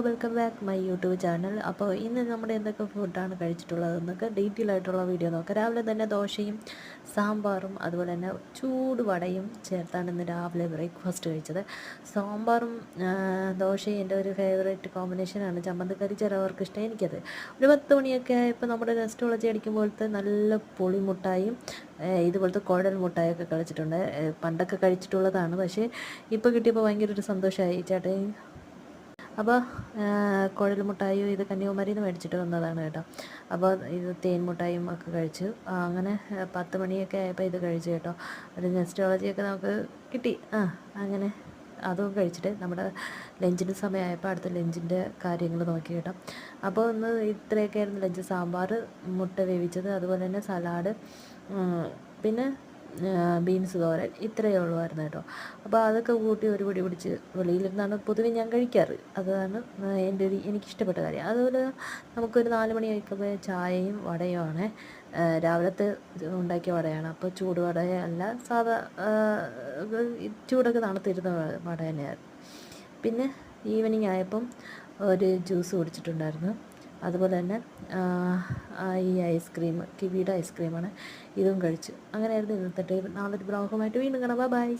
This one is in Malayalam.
Welcome back my YouTube channel. അപ്പോൾ ഇന്ന് നമ്മുടെ എന്തൊക്കെ ഫുഡാണ് കഴിച്ചിട്ടുള്ളതെന്നൊക്കെ ഡീറ്റെയിൽ ആയിട്ടുള്ള വീഡിയോ നോക്കാം. രാവിലെ തന്നെ ദോശയും സാമ്പാറും അതുപോലെ തന്നെ ചൂട് വടയും ചേർത്താണ് ഇന്ന് രാവിലെ ബ്രേക്ക്ഫാസ്റ്റ് കഴിച്ചത്. സാമ്പാറും ദോശയും എൻ്റെ ഒരു ഫേവറേറ്റ് കോമ്പിനേഷനാണ്. ചമ്മന്തിക്കറി ചിലവർക്ക് ഇഷ്ടം, എനിക്കത്. ഒരു 10 മണിയൊക്കെ ആയപ്പോൾ നമ്മുടെ നെസ്റ്റോളജി അടിക്കുമ്പോഴത്തെ നല്ല പുളിമുട്ടായും ഇതുപോലത്തെ കുഴൽ മുട്ടായൊക്കെ കഴിച്ചിട്ടുണ്ട്. പണ്ടൊക്കെ കഴിച്ചിട്ടുള്ളതാണ്, പക്ഷേ ഇപ്പോൾ കിട്ടിയപ്പോൾ ഭയങ്കര ഒരു സന്തോഷമായി ചേട്ടൻ. അപ്പോൾ കുഴൽ മുട്ടായും ഇത് കന്യാകുമാരിയിൽ നിന്ന് മേടിച്ചിട്ട് വന്നതാണ് കേട്ടോ. അപ്പോൾ ഇത് തേൻ മുട്ടായും ഒക്കെ കഴിച്ചു. അങ്ങനെ 10 മണിയൊക്കെ ആയപ്പോൾ ഇത് കഴിച്ചു കേട്ടോ. ഒരു നെസ്റ്റോളജിയൊക്കെ നമുക്ക് കിട്ടി. അങ്ങനെ അതും കഴിച്ചിട്ട് നമ്മുടെ ലഞ്ചിൻ്റെ സമയമായപ്പോൾ അടുത്ത ലഞ്ചിൻ്റെ കാര്യങ്ങൾ നോക്കി കേട്ടോ. അപ്പോൾ ഒന്ന് ഇത്രയൊക്കെ ആയിരുന്നു ലഞ്ച്. സാമ്പാർ, മുട്ട വേവിച്ചത്, അതുപോലെ തന്നെ സലാഡ്, പിന്നെ ബീൻസ് തോരൻ, ഇത്രയേ ഉള്ളുമായിരുന്നു കേട്ടോ. അപ്പോൾ അതൊക്കെ കൂട്ടി ഒരു പിടി പിടിച്ച് വെളിയിലിരുന്നാണ് പൊതുവെ ഞാൻ കഴിക്കാറ്. അതാണ് എനിക്കിഷ്ടപ്പെട്ട കാര്യം. അതുപോലെ നമുക്കൊരു 4 മണി കഴിക്കുമ്പോൾ ചായയും വടയുമാണ്. രാവിലത്തെ ഉണ്ടാക്കിയ വടയാണ്. അപ്പോൾ ചൂട് വടയല്ല, സാധാ ചൂടൊക്കെ തണുത്തിരുന്ന വട തന്നെയായിരുന്നു. പിന്നെ ഈവനിങ് ആയപ്പം ഒരു ജ്യൂസ് കുടിച്ചിട്ടുണ്ടായിരുന്നു. അതുപോലെ തന്നെ ഈ ഐസ്ക്രീം, കിവിയുടെ ഐസ്ക്രീമാണ്, ഇതും കഴിച്ചു. അങ്ങനെയായിരുന്നു ഇന്നത്തെ ടൈം. നാളെ ഒരു ബ്ലോഗുമായിട്ട് വീണ്ടും കാണാം. ബൈ.